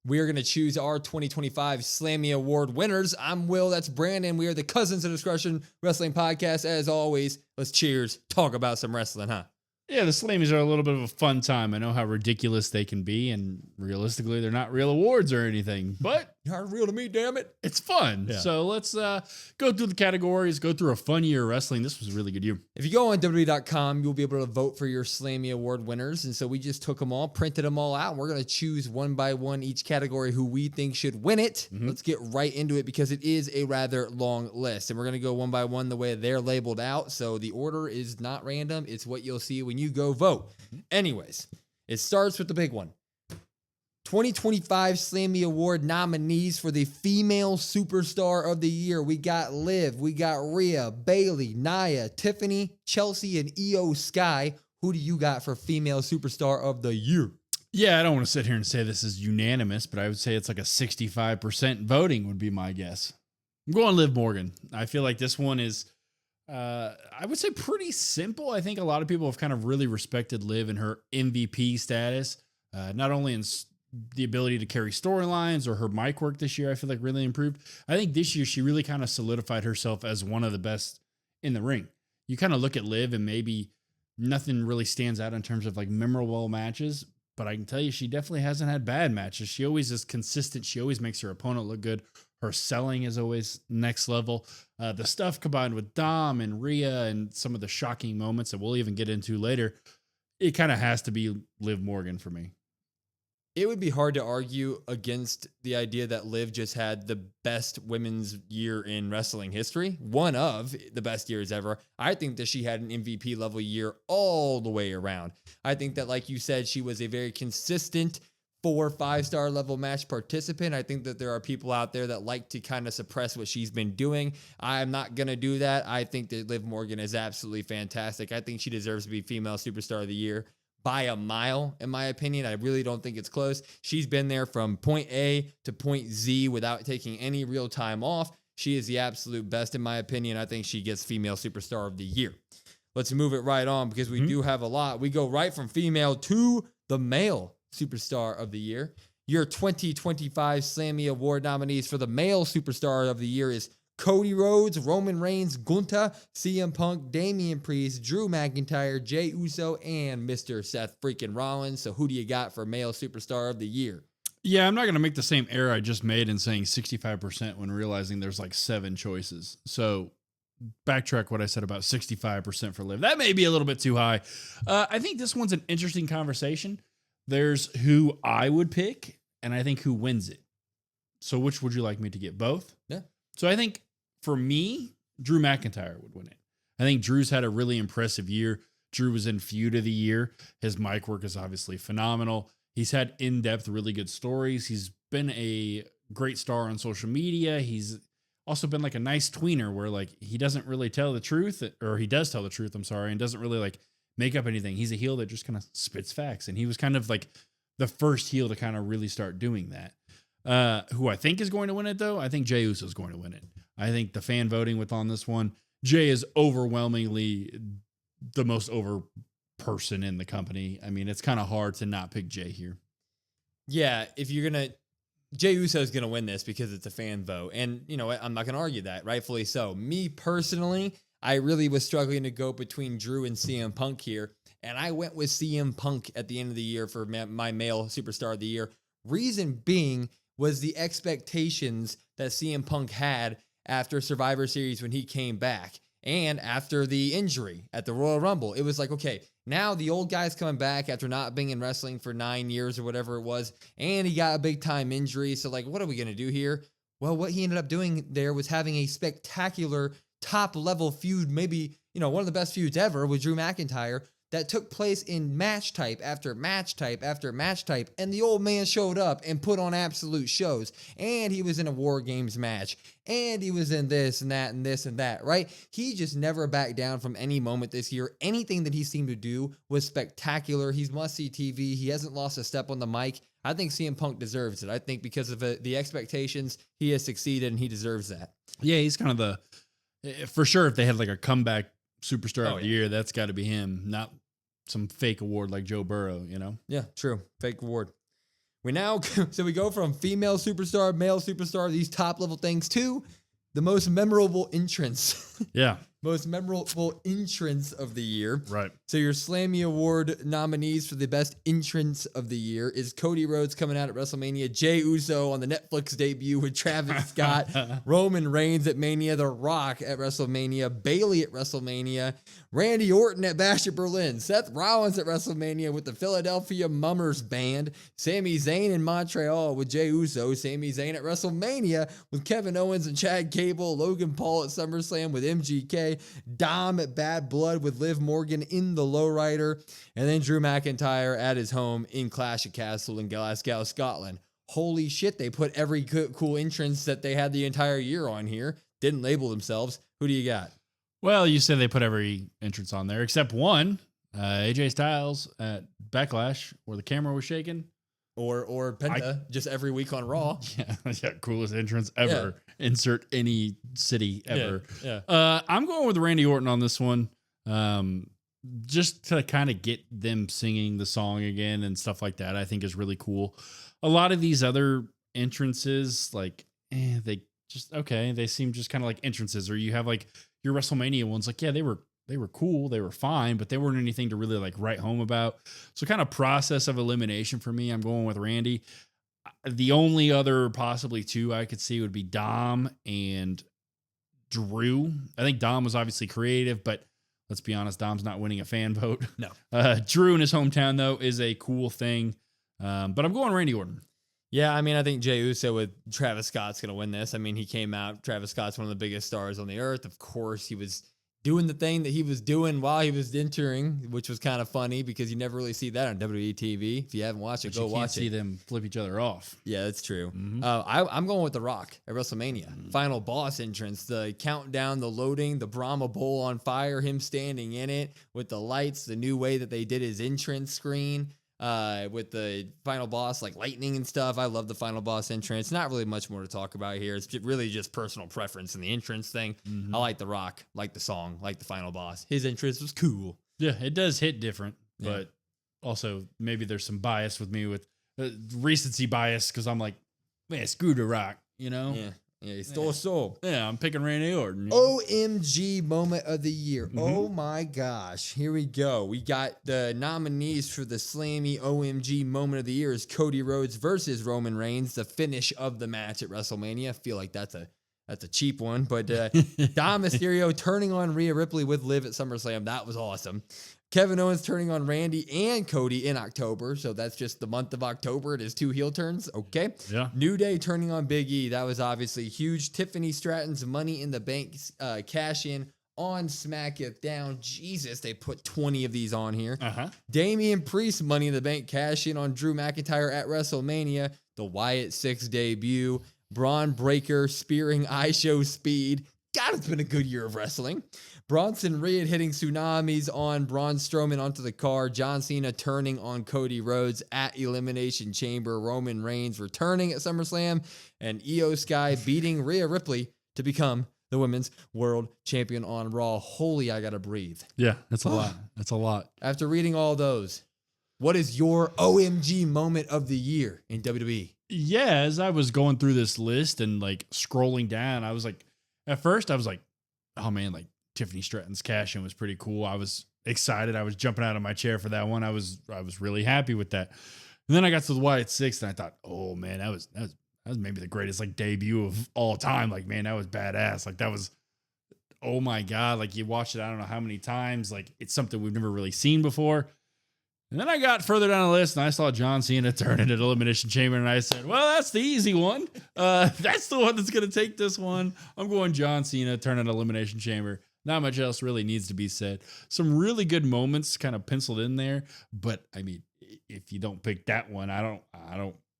We are going to choose our 2025 Slammy Award winners. I'm Will. That's Brandon. We are the Cousins of Discretion Wrestling Podcast. As always, let's cheers. Talk about some wrestling, huh? Yeah, the Slammies are a little bit of a fun time. I know how ridiculous they can be, and realistically, they're not real awards or anything, but You're not real to me, damn it. it's fun. Yeah. So let's go through the categories, go through a fun year of wrestling. This was a really good year. If you go on WWE.com, you'll be able to vote for your Slammy Award winners. And so we just took them all, printed them all out, and we're going to choose one by one each category who we think should win it. Let's get right into it because it is a rather long list. And we're going to go one by one the way they're labeled out. So the order is not random. It's what you'll see when you go vote. Anyways, it starts with the big one. 2025 Slammy Award nominees for the Female Superstar of the Year. We got Liv, we got Rhea, Bailey, Nia, Tiffany, Chelsea, and Io Sky. Who do you got for Female Superstar of the Year? Yeah, I don't want to sit here and say this is unanimous, but I would say it's like a 65% voting would be my guess. I'm going Liv Morgan. I feel like this one is, I would say pretty simple. I think a lot of people have kind of really respected Liv in her MVP status, not only in the ability to carry storylines or her mic work this year, I feel like really improved. I think this year she really kind of solidified herself as one of the best in the ring. You kind of look at Liv and maybe nothing really stands out in terms of like memorable matches, but I can tell you she definitely hasn't had bad matches. She always is consistent. She always makes her opponent look good. Her selling is always next level. The stuff combined with Dom and Rhea and some of the shocking moments that we'll even get into later, it kind of has to be Liv Morgan for me. It would be hard to argue against the idea that Liv just had the best women's year in wrestling history, one of the best years ever. I think that she had an MVP level year all the way around. I think that, like you said, she was a very consistent 4 or 5-star level match participant. I think that there are people out there that like to kind of suppress what she's been doing. I'm not going to do that. I think that Liv Morgan is absolutely fantastic. I think she deserves to be Female Superstar of the Year by a mile, in my opinion. I really don't think it's close. She's been there from point A to point Z without taking any real time off. She is the absolute best, in my opinion. I think she gets Female Superstar of the Year. Let's move it right on because we do have a lot. We go right from female to the male Superstar of the Year. Your 2025 Slammy Award nominees for the Male Superstar of the Year is Cody Rhodes, Roman Reigns, Gunther, CM Punk, Damian Priest, Drew McIntyre, Jey Uso, and Mr. Seth freaking Rollins. So who do you got for Male Superstar of the Year? Yeah, I'm not going to make the same error I just made in saying 65% when realizing there's like 7 choices. So backtrack what I said about 65% for Liv. That may be a little bit too high. I think this one's an interesting conversation. There's who I would pick, and I think who wins it. So which would you like me to get? Both? Yeah. So I think for me, Drew McIntyre would win it. I think Drew's had a really impressive year. Drew was in Feud of the Year. His mic work is obviously phenomenal. He's had in-depth, really good stories. He's been a great star on social media. He's also been like a nice tweener where like he doesn't really tell the truth, or he does tell the truth, I'm sorry, and doesn't really like make up anything. He's a heel that just kind of spits facts. And he was kind of like the first heel to kind of really start doing that. Who I think is going to win it, though, I think Jey Uso is going to win it. I think the fan voting with on this one, Jey is overwhelmingly the most over person in the company. I mean, it's kind of hard to not pick Jey here. Yeah, if you're going to, Jey Uso is going to win this because it's a fan vote. And, you know, I'm not going to argue that, rightfully so. Me personally, I really was struggling to go between Drew and CM Punk here. And I went with CM Punk at the end of the year for my Male Superstar of the Year. Reason being was the expectations that CM Punk had after Survivor Series when he came back and after the injury at the Royal Rumble. It was like, okay, now the old guy's coming back after not being in wrestling for 9 years or whatever it was, and he got a big time injury. So like, what are we going to do here? Well, what he ended up doing there was having a spectacular top level feud, maybe, you know, one of the best feuds ever with Drew McIntyre, that took place in match type after match type after match type, and the old man showed up and put on absolute shows, and he was in a War Games match, and he was in this and that and this and that, right? He just never backed down from any moment this year. Anything that he seemed to do was spectacular. He's must-see TV. He hasn't lost a step on the mic. I think CM Punk deserves it. I think because of the expectations, he has succeeded, and he deserves that. Yeah, he's kind of for sure, if they had like a comeback superstar of the year, that's got to be him, not some fake award like Joe Burrow, you know? Yeah, true. Fake award. So we go from female superstar, male superstar, these top level things to the most memorable entrance. Yeah. Most memorable entrance of the year. Right. So your Slammy Award nominees for the best entrance of the year is Cody Rhodes coming out at WrestleMania, Jey Uso on the Netflix debut with Travis Scott, Roman Reigns at Mania, The Rock at WrestleMania, Bayley at WrestleMania, Randy Orton at Bash at Berlin, Seth Rollins at WrestleMania with the Philadelphia Mummers Band, Sami Zayn in Montreal with Jey Uso, Sami Zayn at WrestleMania with Kevin Owens and Chad Gable, Logan Paul at SummerSlam with MGK, Dom at Bad Blood with Liv Morgan in the Lowrider, and then Drew McIntyre at his home in Clash of Castle in Glasgow, Scotland. Holy shit, they put every cool entrance that they had the entire year on here. Didn't label themselves. Who do you got? Well, you said they put every entrance on there except one, AJ Styles at Backlash, where the camera was shaking. Or Penta, just every week on Raw. Yeah, coolest entrance ever. Yeah. Insert any city ever. Yeah. I'm going with Randy Orton on this one, just to kind of get them singing the song again and stuff like that. I think is really cool. A lot of these other entrances, like they just okay. They seem just kind of like entrances, or you have like your WrestleMania ones. Like they were cool, they were fine, but they weren't anything to really like write home about. So kind of process of elimination for me, I'm going with Randy. The only other possibly two I could see would be Dom and Drew. I think Dom was obviously creative, but let's be honest, Dom's not winning a fan vote. No. Drew in his hometown, though, is a cool thing. But I'm going Randy Orton. Yeah, I mean, I think Jey Uso with Travis Scott's going to win this. I mean, he came out. Travis Scott's one of the biggest stars on the earth. Of course, he was doing the thing that he was doing while he was entering, which was kind of funny because you never really see that on WWE TV. If you haven't watched it, go watch it. See them flip each other off. Yeah, that's true. Mm-hmm. I'm going with The Rock at WrestleMania. Final boss entrance, the countdown, the loading, the Brahma Bowl on fire, him standing in it with the lights, the new way that they did his entrance screen. With the final boss, like lightning and stuff. I love the final boss entrance. Not really much more to talk about here. It's really just personal preference in the entrance thing. Mm-hmm. I like The Rock, like the song, like the final boss. His entrance was cool. Yeah, it does hit different, but also maybe there's some bias with me with recency bias because I'm like, man, screw The Rock, you know? Yeah. Yeah, he stole a soul. Yeah, I'm picking Randy Orton. OMG moment of the year. Mm-hmm. Oh my gosh. Here we go. We got the nominees for the Slammy OMG moment of the year is Cody Rhodes versus Roman Reigns, the finish of the match at WrestleMania. I feel like that's a cheap one, but Dom Mysterio turning on Rhea Ripley with Liv at SummerSlam. That was awesome. Kevin Owens turning on Randy and Cody in October. So that's just the month of October. It is 2 heel turns. Okay. Yeah. New Day turning on Big E. That was obviously huge. Tiffany Stratton's Money in the Bank cash in on SmackDown. Jesus, they put 20 of these on here. Damian Priest Money in the Bank cash in on Drew McIntyre at WrestleMania. The Wyatt 6 debut. Braun Breaker spearing iShow Speed. God, it's been a good year of wrestling. Bronson Reed hitting tsunamis on Braun Strowman onto the car. John Cena turning on Cody Rhodes at Elimination Chamber. Roman Reigns returning at SummerSlam. And Io Sky beating Rhea Ripley to become the Women's World Champion on Raw. Holy, I gotta breathe. Yeah, that's a lot. That's a lot. After reading all those, what is your OMG moment of the year in WWE? Yeah, as I was going through this list and like scrolling down, I was like, at first I was like, oh man, like Tiffany Stratton's cash in was pretty cool. I was excited. I was jumping out of my chair for that one. I was really happy with that. And then I got to the Wyatt 6 and I thought, oh man, that was maybe the greatest like debut of all time. Like, man, that was badass. Like that was, oh my God. Like you watched it, I don't know how many times. Like it's something we've never really seen before. And then I got further down the list and I saw John Cena turn into the Elimination Chamber and I said, well, that's the easy one. That's the one that's going to take this one. I'm going John Cena turning Elimination Chamber. Not much else really needs to be said. Some really good moments kind of penciled in there, but I mean, if you don't pick that one, I don't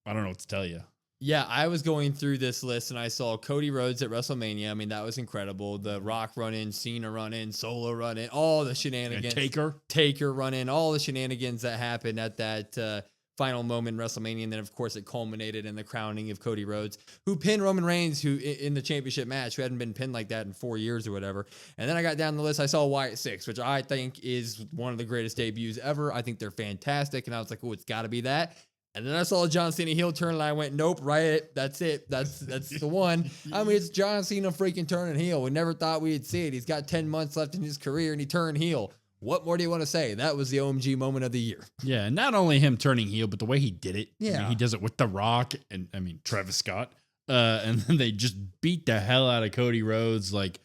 know what to tell you. Yeah, I was going through this list and I saw Cody Rhodes at WrestleMania. I mean, that was incredible. The Rock run in, Cena run in, Solo run in, all the shenanigans. And Taker run in, all the shenanigans that happened at that final moment in WrestleMania. And then, of course, it culminated in the crowning of Cody Rhodes, who pinned Roman Reigns, who in the championship match, who hadn't been pinned like that in 4 years or whatever. And then I got down the list. I saw Wyatt 6, which I think is one of the greatest debuts ever. I think they're fantastic. And I was like, oh, it's got to be that. And then I saw John Cena heel turn, and I went, nope, right. That's it. That's the one. I mean, it's John Cena freaking turning heel. We never thought we'd see it. He's got 10 months left in his career, and he turned heel. What more do you want to say? That was the OMG moment of the year. Yeah, and not only him turning heel, but the way he did it. I Yeah. mean, he does it with The Rock and, Travis Scott. And then they just beat the hell out of Cody Rhodes. Like,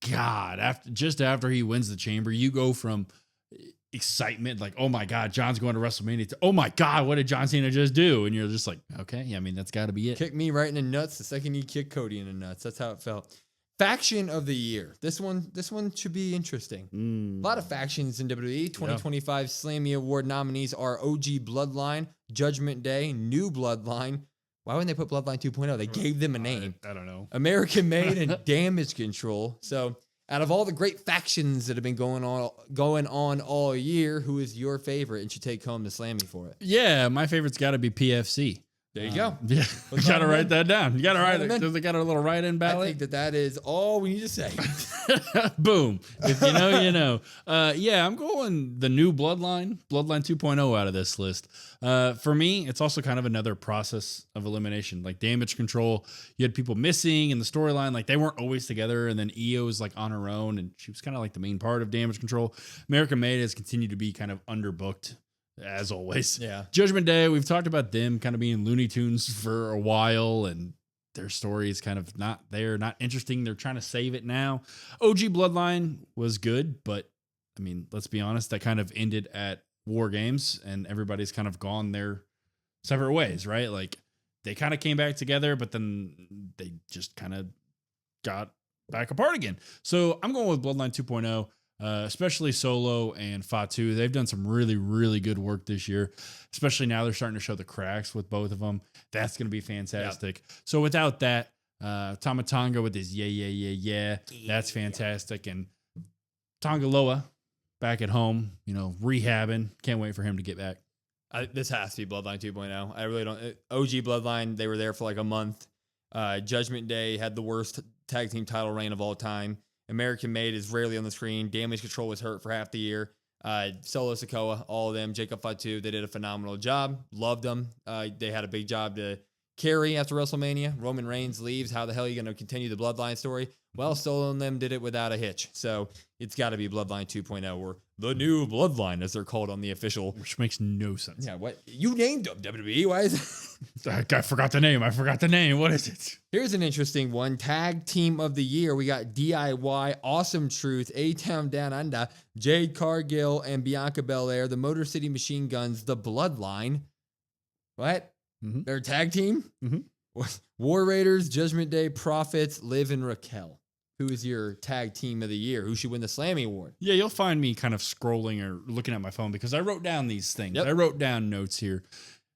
God, after he wins the chamber, you go from excitement, like, oh my God, John's going to WrestleMania, to, oh my God, what did John Cena just do? And you're just like, okay, I mean, that's got to be it. Kick me right in the nuts the second you kick Cody in the nuts. That's how it felt. Faction of the year. This one should be interesting. A lot of factions in WWE. 2025 Slammy Award nominees are OG Bloodline, Judgment Day, New Bloodline. Why wouldn't they put Bloodline 2.0? They gave them a name. I don't know. American Made and Damage Control. So out of all the great factions that have been going on all year, who is your favorite and should take home the Slammy for it? Yeah, my favorite's got to be PFC. There you go. Yeah, you got to write that down. You got to write it. Does it got a little write-in I ballot? think that is all we need to say. Boom. If you know, you know. Yeah, I'm going the New Bloodline 2.0 out of this list. For me, it's also kind of another process of elimination. Like Damage Control, you had people missing in the storyline. Like they weren't always together. And then Io was like on her own. And she was kind of like the main part of Damage Control. American Made has continued to be kind of underbooked, as always. Yeah. Judgment Day, we've talked about them kind of being Looney Tunes for a while, and their story is kind of not there, not interesting. They're trying to save it now. OG Bloodline was good, but I mean, let's be honest, that kind of ended at War Games, and everybody's kind of gone their separate ways, right? Like they kind of came back together, but then they just kind of got back apart again. So I'm going with Bloodline 2.0. Especially Solo and Fatu. They've done some really, really good work this year, especially now they're starting to show the cracks with both of them. That's going to be fantastic. Yep. So without that, Tama Tonga with his yeah, that's fantastic. And Tonga Loa back at home, you know, rehabbing. Can't wait for him to get back. This has to be Bloodline 2.0. I really don't. OG Bloodline, they were there for like a month. Judgment Day had the worst tag team title reign of all time. American Made is rarely on the screen. Damage Control was hurt for half the year. Solo Sikoa, all of them. Jacob Fatu, they did a phenomenal job. Loved them. They had a big job to carry after WrestleMania. Roman Reigns leaves. How the hell are you going to continue the Bloodline story? Well, Solo and them did it without a hitch. So it's got to be Bloodline 2.0 or the New Bloodline, as they're called on the official. Which makes no sense. Yeah, what? You named them, WWE. Why is it? I forgot the name. What is it? Here's an interesting one. Tag Team of the Year. We got DIY, Awesome Truth, A-Town Down Under, Jade Cargill, and Bianca Belair, the Motor City Machine Guns, the Bloodline. What? Mm-hmm. They're a tag team? Mm-hmm. War Raiders, Judgment Day, Profits, Liv and Raquel. Who is your tag team of the year? Who should win the Slammy Award? Yeah, you'll find me kind of scrolling or looking at my phone because I wrote down these things. Yep. I wrote down notes here.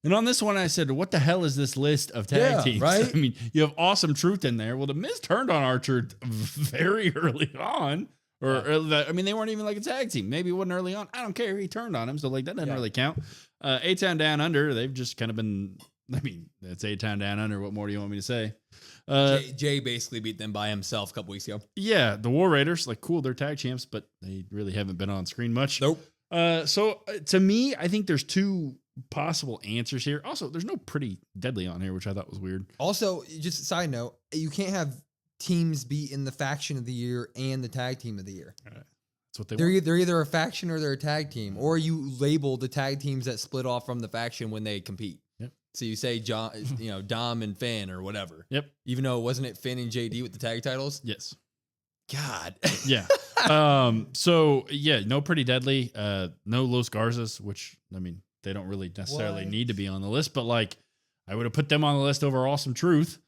And on this one, I said, what the hell is this list of tag teams? Right? I mean, you have Awesome Truth in there. Well, The Miz turned on R-Truth very early on. I mean, they weren't even like a tag team. Maybe it wasn't early on. I don't care. He turned on him. So, like, that doesn't really count. A-Town Down Under, they've just kind of been, I mean, that's A-Town Down Under. What more do you want me to say? Jay basically beat them by himself a couple weeks ago. Yeah, the War Raiders, like, cool, they're tag champs, but they really haven't been on screen much. Nope. So to me, I think there's two possible answers here. Also, there's no Pretty Deadly on here, which I thought was weird. Also, just a side note, you can't have teams be in the faction of the year and the tag team of the year. That's what They're either a faction or they're a tag team, or you label the tag teams that split off from the faction when they compete. Yep. So you say John, Dom and Finn or whatever. Yep. Even though wasn't it Finn and JD with the tag titles? Yes. God. Yeah. So yeah, no Pretty Deadly, no Los Garzas, which I mean they don't really necessarily need to be on the list, but like I would have put them on the list over Awesome Truth.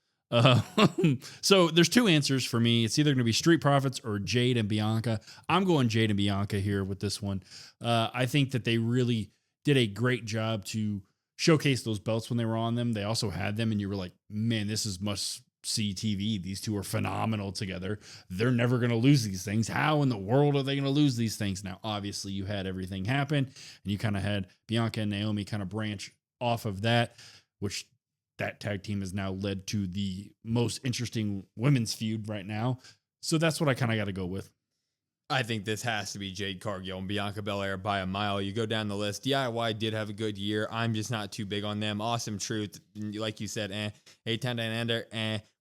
So there's two answers for me. It's either going to be Street Profits or Jade and Bianca. I'm going Jade and Bianca here with this one. I think that they really did a great job to showcase those belts when they were on them. They also had them, and you were like, man, this is must-see TV. These two are phenomenal together. They're never going to lose these things. How in the world are they going to lose these things? Now, obviously, you had everything happen, and you kind of had Bianca and Naomi kind of branch off of that, which that tag team has now led to the most interesting women's feud right now. So that's what I kind of got to go with. I think this has to be Jade Cargill and Bianca Belair by a mile. You go down the list. DIY did have a good year. I'm just not too big on them. Awesome Truth, like you said, A-Town Down Under,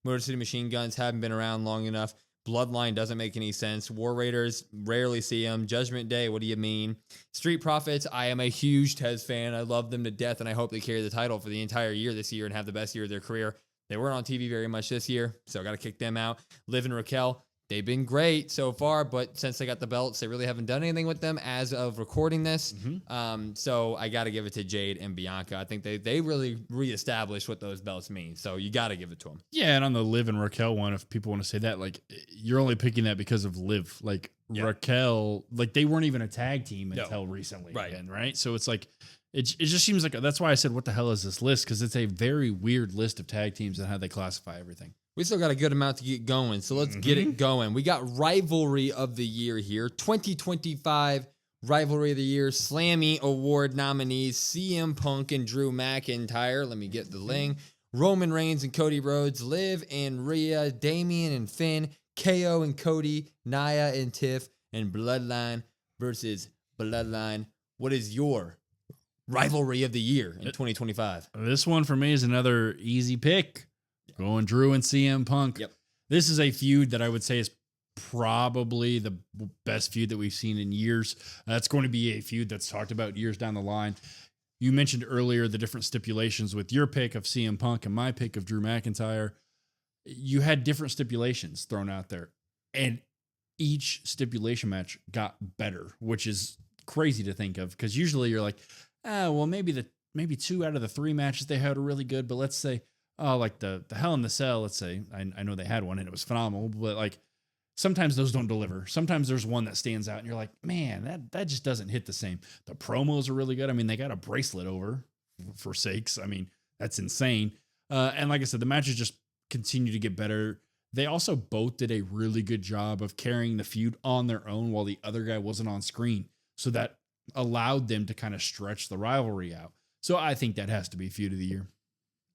Motor City Machine Guns haven't been around long enough. Bloodline doesn't make any sense. War Raiders, rarely see them. Judgment Day, what do you mean? Street Profits, I am a huge Tez fan. I love them to death, and I hope they carry the title for the entire year this year and have the best year of their career. They weren't on TV very much this year, so I got to kick them out. Liv and Raquel, they've been great so far, but since they got the belts, they really haven't done anything with them as of recording this. So I got to give it to Jade and Bianca. I think they really reestablished what those belts mean. So you got to give it to them. Yeah, and on the Liv and Raquel one, if people want to say that, like, you're only picking that because of Liv. Like, Raquel, like, they weren't even a tag team until recently. Right. Again, right? So it's like, it just seems like, that's why I said, what the hell is this list? Because it's a very weird list of tag teams and how they classify everything. We still got a good amount to get going, so let's get it going. We got Rivalry of the Year here. 2025 Rivalry of the Year Slammy Award nominees, CM Punk and Drew McIntyre. Let me get the link. Roman Reigns and Cody Rhodes, Liv and Rhea, Damian and Finn, KO and Cody, Nia and Tiff, and Bloodline versus Bloodline. What is your Rivalry of the Year in 2025? This one for me is another easy pick. Going Drew and CM Punk. Yep. This is a feud that I would say is probably the best feud that we've seen in years. It's going to be a feud that's talked about years down the line. You mentioned earlier the different stipulations with your pick of CM Punk and my pick of Drew McIntyre. You had different stipulations thrown out there, and each stipulation match got better, which is crazy to think of, because usually you're like, well, maybe 2 out of the 3 matches they had are really good, but let's say, like the Hell in the Cell, let's say, I know they had one and it was phenomenal, but like sometimes those don't deliver. Sometimes there's one that stands out and you're like, man, that just doesn't hit the same. The promos are really good. I mean, they got a bracelet over, for sakes. I mean, that's insane. And like I said, the matches just continue to get better. They also both did a really good job of carrying the feud on their own while the other guy wasn't on screen. So that allowed them to kind of stretch the rivalry out. So I think that has to be feud of the year.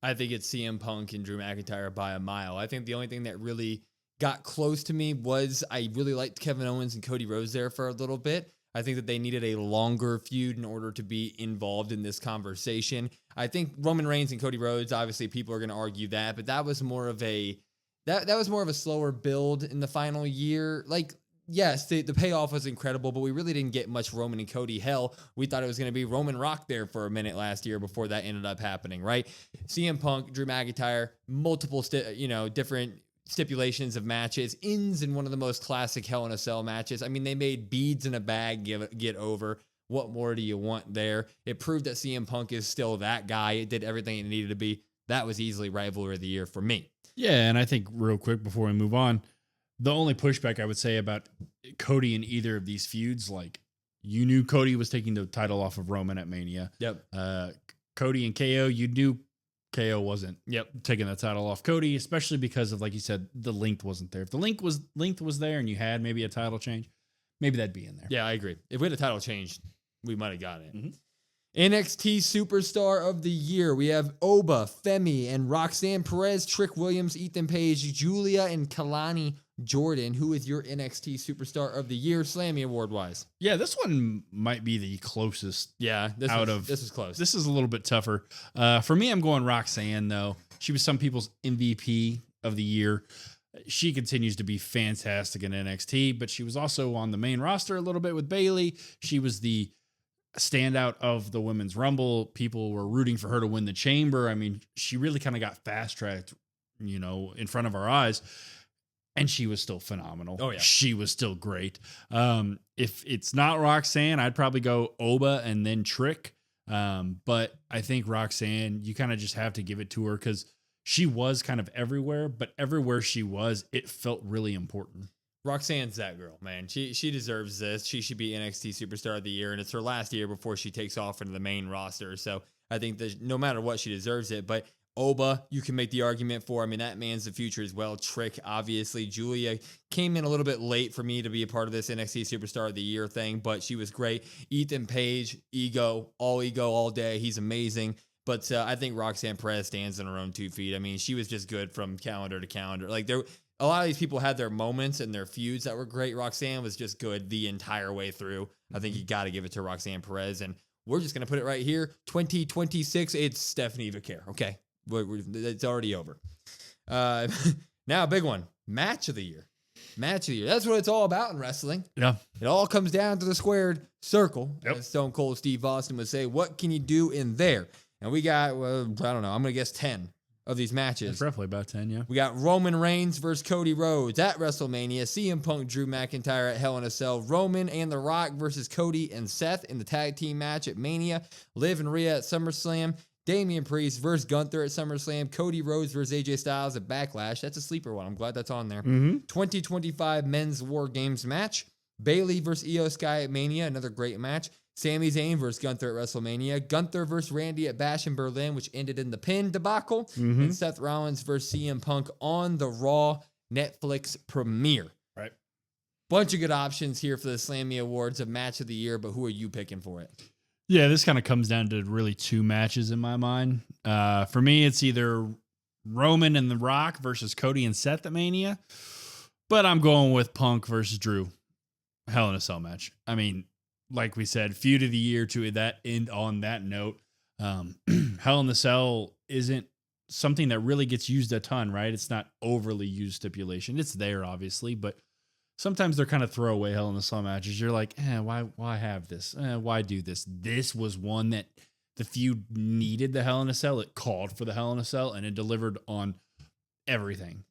I think it's CM Punk and Drew McIntyre by a mile. I think the only thing that really got close to me was I really liked Kevin Owens and Cody Rhodes there for a little bit. I think that they needed a longer feud in order to be involved in this conversation. I think Roman Reigns and Cody Rhodes, obviously people are going to argue that, but that was more of a that was more of a slower build in the final year. Like, yes, the payoff was incredible, but we really didn't get much Roman and Cody. Hell, we thought it was going to be Roman Rock there for a minute last year before that ended up happening, right? CM Punk, Drew McIntyre, multiple different stipulations of matches, ends in one of the most classic Hell in a Cell matches. I mean, they made beads in a bag get over. What more do you want there? It proved that CM Punk is still that guy. It did everything it needed to be. That was easily Rivalry of the Year for me. Yeah, and I think real quick before we move on, the only pushback I would say about Cody in either of these feuds, like, you knew Cody was taking the title off of Roman at Mania. Yep. Cody and KO, you knew KO wasn't taking the title off Cody, especially because of, like you said, the length wasn't there. If the length was there and you had maybe a title change, maybe that'd be in there. Yeah, I agree. If we had a title change, we might have got it. Mm-hmm. NXT Superstar of the Year. We have Oba, Femi, and Roxanne Perez, Trick Williams, Ethan Page, Julia, and Kalani Jordan. Who is your NXT Superstar of the Year, Slammy Award-wise? Yeah, this one might be the closest. Yeah, this is close. This is a little bit tougher. For me, I'm going Roxanne, though. She was some people's MVP of the year. She continues to be fantastic in NXT, but she was also on the main roster a little bit with Bayley. She was the standout of the Women's Rumble. People were rooting for her to win the Chamber. I mean, she really kind of got fast-tracked, in front of our eyes. And she was still phenomenal. Oh, yeah. She was still great. If it's not Roxanne, I'd probably go Oba and then Trick. But I think Roxanne, you kind of just have to give it to her because she was kind of everywhere, but everywhere she was, it felt really important. Roxanne's that girl, man. She deserves this. She should be NXT Superstar of the Year, and it's her last year before she takes off into the main roster. So I think that no matter what, she deserves it. But Oba, you can make the argument for. I mean, that man's the future as well. Trick, obviously. Julia came in a little bit late for me to be a part of this NXT Superstar of the Year thing, but she was great. Ethan Page, ego all day. He's amazing. But I think Roxanne Perez stands on her own 2 feet. I mean, she was just good from calendar to calendar. Like, a lot of these people had their moments and their feuds that were great. Roxanne was just good the entire way through. I think you got to give it to Roxanne Perez. And we're just going to put it right here. 2026, it's Stephanie Vicaire. Okay. It's already over. Now, a big one. Match of the year. Match of the year. That's what it's all about in wrestling. Yeah. It all comes down to the squared circle. Yep. As Stone Cold Steve Austin would say, what can you do in there? And we got, well, I don't know, I'm going to guess 10 of these matches. It's roughly about 10, yeah. We got Roman Reigns versus Cody Rhodes at WrestleMania. CM Punk, Drew McIntyre at Hell in a Cell. Roman and The Rock versus Cody and Seth in the tag team match at Mania. Liv and Rhea at SummerSlam. Damian Priest versus Gunther at SummerSlam. Cody Rhodes versus AJ Styles at Backlash. That's a sleeper one. I'm glad that's on there. 2025 Men's War Games match. Bayley versus Io Sky at Mania. Another great match. Sami Zayn versus Gunther at WrestleMania. Gunther versus Randy at Bash in Berlin, which ended in the pin debacle. And Seth Rollins versus CM Punk on the Raw Netflix premiere. Right. Bunch of good options here for the Slammy Awards of Match of the Year, but who are you picking for it? Yeah, this kind of comes down to really two matches in my mind. For me, it's either Roman and The Rock versus Cody and Seth at Mania, but I'm going with Punk versus Drew. Hell in a Cell match. I mean, like we said, feud of the year to that end on that note. Hell in the Cell isn't something that really gets used a ton, right? It's not overly used stipulation. It's there, obviously, but sometimes they're kind of throwaway Hell in the Cell matches. You're like, why have this? Why do this? This was one that the feud needed the Hell in a Cell. It called for the Hell in a Cell, and it delivered on everything.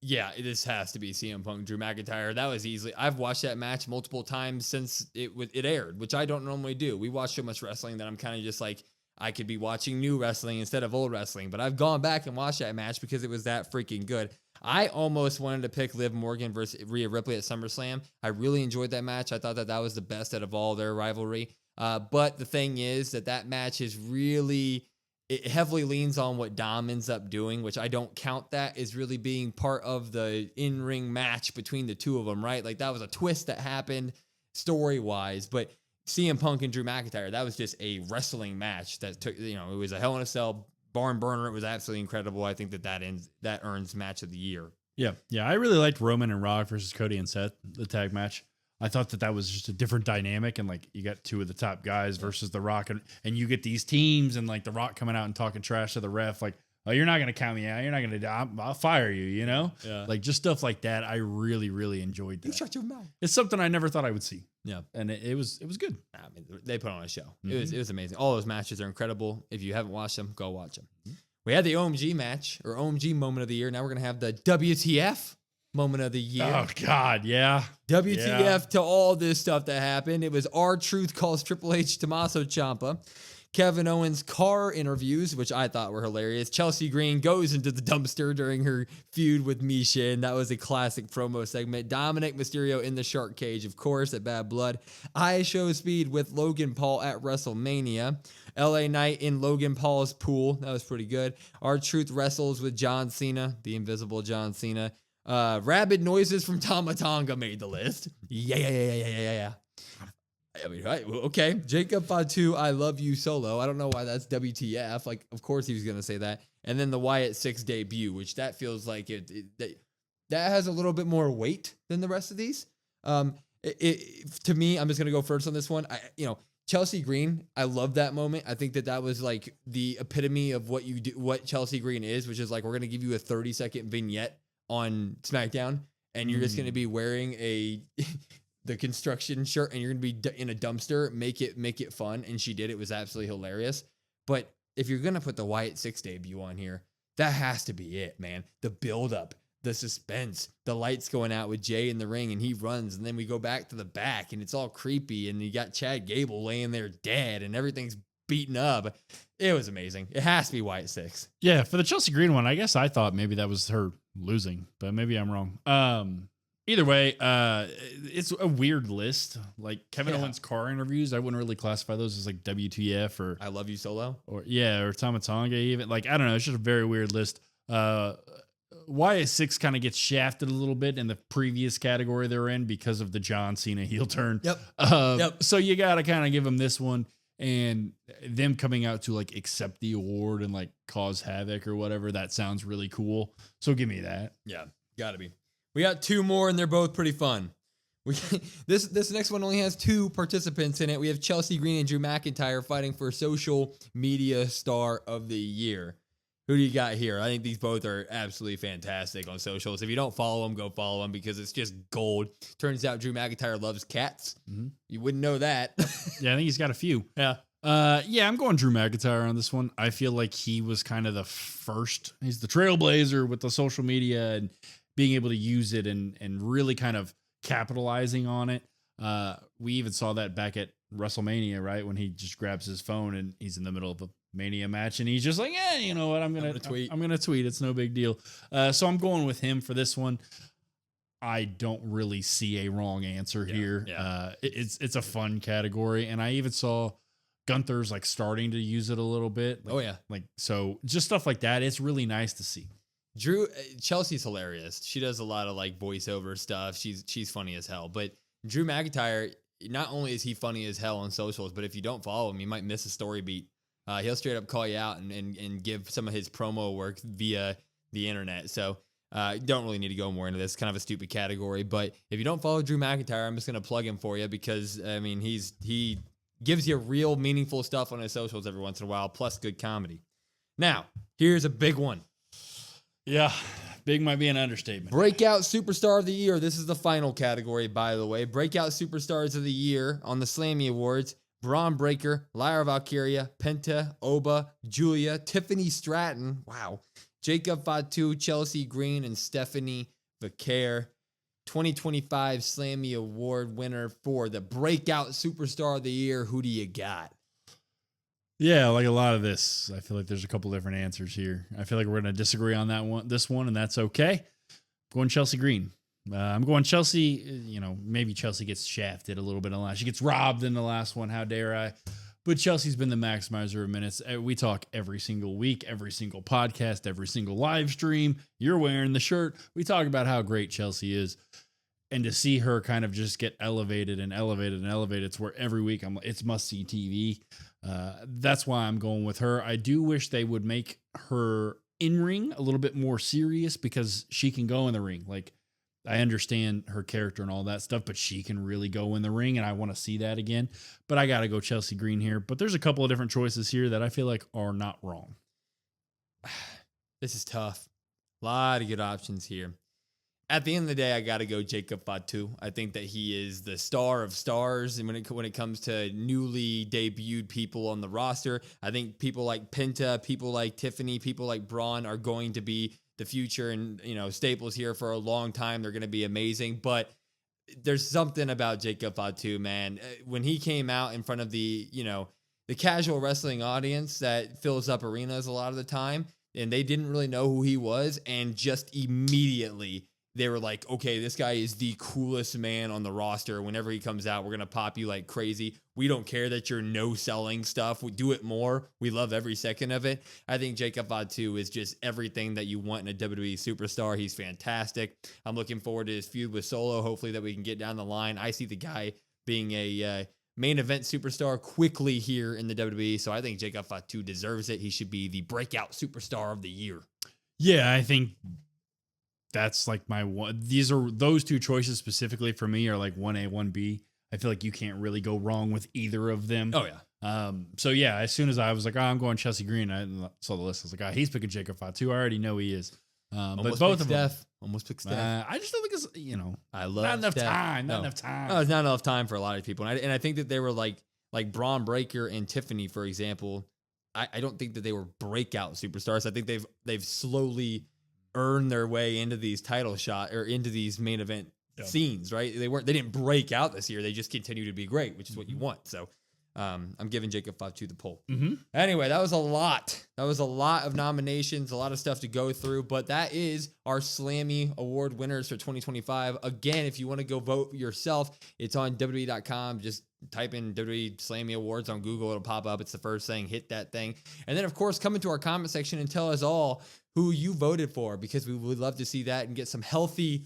Yeah, this has to be CM Punk, Drew McIntyre. That was easily. I've watched that match multiple times since it aired, which I don't normally do. We watch so much wrestling that I'm kind of just like, I could be watching new wrestling instead of old wrestling. But I've gone back and watched that match because it was that freaking good. I almost wanted to pick Liv Morgan versus Rhea Ripley at SummerSlam. I really enjoyed that match. I thought that was the best out of all their rivalry. But the thing is that match is really... It heavily leans on what Dom ends up doing, which I don't count that as really being part of the in-ring match between the two of them, right? Like, that was a twist that happened story-wise, but CM Punk and Drew McIntyre, that was just a wrestling match that took, it was a Hell in a Cell barn burner. It was absolutely incredible. I think that earns Match of the Year. Yeah. I really liked Roman and Rock versus Cody and Seth, the tag match. I thought that was just a different dynamic, and like you got two of the top guys versus The Rock, and you get these teams, and like The Rock coming out and talking trash to the ref, like, oh, you're not gonna count me out, you're not gonna, I'll fire you, Yeah. like just stuff like that. I really, really enjoyed that. You shut your mouth. It's something I never thought I would see. Yeah, and it was good. I mean, they put on a show. It was amazing. All those matches are incredible. If you haven't watched them, go watch them. We had the OMG match or OMG moment of the year. Now we're gonna have the WTF moment of the year. Oh God, yeah. WTF to all this stuff that happened. It was R-Truth calls Triple H Tommaso Ciampa. Kevin Owens' car interviews, which I thought were hilarious. Chelsea Green goes into the dumpster during her feud with Misha, and that was a classic promo segment. Dominic Mysterio in the shark cage, of course, at Bad Blood. I Show Speed with Logan Paul at WrestleMania. LA Knight in Logan Paul's pool. That was pretty good. R-Truth wrestles with John Cena, the invisible John Cena. Rabid noises from Tama Tonga made the list. Yeah. I mean, right, okay. Jacob Fatu, I love you solo. I don't know why that's WTF. Like, of course he was going to say that. And then the Wyatt 6 debut, which that feels like that has a little bit more weight than the rest of these. To me, I'm just going to go first on this one. Chelsea Green, I love that moment. I think that was like the epitome of what you do, what Chelsea Green is, which is like, we're going to give you a 30-second vignette on SmackDown, and you're just going to be wearing the construction shirt, and you're going to be in a dumpster. Make it fun. And she did. It was absolutely hilarious. But if you're going to put the Wyatt 6 debut on here, that has to be it, man. The build up, the suspense, the lights going out with Jay in the ring, and he runs, and then we go back to the back, and it's all creepy, and you got Chad Gable laying there dead, and everything's beaten up. It was amazing. It has to be Wyatt 6. Yeah, for the Chelsea Green one, I guess I thought maybe that was her losing, but maybe I'm wrong. Either way, it's a weird list. Like Kevin Owens' car interviews, I wouldn't really classify those as like WTF or I Love You Solo, or Tama Tonga even. Like, I don't know, it's just a very weird list. Wyatt 6 kind of gets shafted a little bit in the previous category they're in because of the John Cena heel turn. Yep. So you got to kind of give them this one, and them coming out to like accept the award and like cause havoc or whatever. That sounds really cool. So give me that. Yeah. Gotta be. We got 2 more, and they're both pretty fun. This next one only has 2 participants in it. We have Chelsea Green and Drew McIntyre fighting for social media star of the year. Who do you got here? I think these both are absolutely fantastic on socials. If you don't follow them, go follow them because it's just gold. Turns out Drew McIntyre loves cats. Mm-hmm. You wouldn't know that. Yeah, I think he's got a few. Yeah. Yeah, I'm going Drew McIntyre on this one. I feel like he was kind of the first. He's the trailblazer with the social media and being able to use it and really kind of capitalizing on it. We even saw that back at WrestleMania, right? When he just grabs his phone and he's in the middle of a Mania match and he's just like, yeah, you know what? I'm gonna tweet. I'm gonna tweet. It's no big deal. So I'm going with him for this one. I don't really see a wrong answer here. Yeah. It's a fun category, and I even saw Gunther's like starting to use it a little bit. Like, oh yeah, like so just stuff like that. It's really nice to see. Chelsea's hilarious. She does a lot of like voiceover stuff. She's funny as hell. But Drew McIntyre, not only is he funny as hell on socials, but if you don't follow him, you might miss a story beat. He'll straight up call you out and give some of his promo work via the internet. So don't really need to go more into this. It's kind of a stupid category. But if you don't follow Drew McIntyre, I'm just going to plug him for you because, I mean, he gives you real meaningful stuff on his socials every once in a while, plus good comedy. Now, here's a big one. Yeah, big might be an understatement. Breakout Superstar of the Year. This is the final category, by the way. Breakout Superstars of the Year on the Slammy Awards. Braun Breaker, Lyra Valkyria, Penta, Oba, Julia, Tiffany Stratton, wow, Jacob Fatu, Chelsea Green, and Stephanie Vaquer. 2025 Slammy Award winner for the Breakout Superstar of the Year. Who do you got? Yeah, like a lot of this, I feel like there's a couple different answers here. I feel like we're going to disagree on this one, and that's okay. I'm going Chelsea Green. I'm going Chelsea. You know, maybe Chelsea gets shafted a little bit in the last. She gets robbed in the last one. How dare I? But Chelsea's been the maximizer of minutes. We talk every single week, every single podcast, every single live stream. You're wearing the shirt. We talk about how great Chelsea is. And to see her kind of just get elevated and elevated and elevated, it's where every week it's must-see TV. That's why I'm going with her. I do wish they would make her in-ring a little bit more serious because she can go in the ring. Like, I understand her character and all that stuff, but she can really go in the ring, and I want to see that again. But I got to go Chelsea Green here. But there's a couple of different choices here that I feel like are not wrong. This is tough. A lot of good options here. At the end of the day, I got to go Jacob Fatu. I think that he is the star of stars. And when it comes to newly debuted people on the roster, I think people like Penta, people like Tiffany, people like Braun are going to be the future and, you know, staples here for a long time. They're going to be amazing. But there's something about Jacob Fatu, man. When he came out in front of the casual wrestling audience that fills up arenas a lot of the time, and they didn't really know who he was, and just immediately they were like, okay, this guy is the coolest man on the roster. Whenever he comes out, we're going to pop you like crazy. We don't care that you're no-selling stuff. We do it more. We love every second of it. I think Jacob Fatu is just everything that you want in a WWE superstar. He's fantastic. I'm looking forward to his feud with Solo. Hopefully that we can get down the line. I see the guy being a main event superstar quickly here in the WWE. So I think Jacob Fatu deserves it. He should be the breakout superstar of the year. Yeah, I think that's like my one. Those two choices specifically for me are like 1A, 1B. I feel like you can't really go wrong with either of them. Oh yeah. So yeah, as soon as I was like, I'm going Chelsea Green, I saw the list. I was like, he's picking Jacob Fatu. I already know he is. But both of them. Almost picked Steph. I just don't think it's, I love not enough Steph. time. Not enough time. No, it's not enough time for a lot of people. And I think that they were like Braun Breaker and Tiffany, for example. I don't think that they were breakout superstars. I think they've slowly earned their way into these title shot or into these main event scenes, right? They didn't break out this year. They just continue to be great, which is what you want. So I'm giving Jacob Fatu the pull. Mm-hmm. Anyway, that was a lot. That was a lot of nominations, a lot of stuff to go through, but that is our Slammy Award winners for 2025. Again, if you want to go vote yourself, it's on WWE.com. Just type in WWE Slammy Awards on Google. It'll pop up. It's the first thing. Hit that thing. And then, of course, come into our comment section and tell us all who you voted for, because we would love to see that and get some healthy,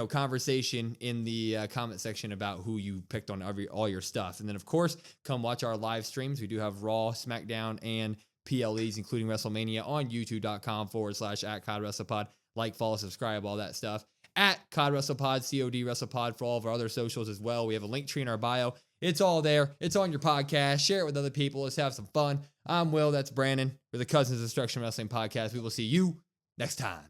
conversation in the comment section about who you picked on all your stuff. And then, of course, come watch our live streams. We do have Raw, SmackDown, and PLEs, including WrestleMania, on youtube.com/@CodWrestlePod. Like, follow, subscribe, all that stuff. at COD WrestlePod, COD WrestlePod for all of our other socials as well. We have a link tree in our bio. It's all there. It's on your podcast. Share it with other people. Let's have some fun. I'm Will. That's Brandon. We're the Cousins of Destruction Wrestling Podcast. We will see you next time.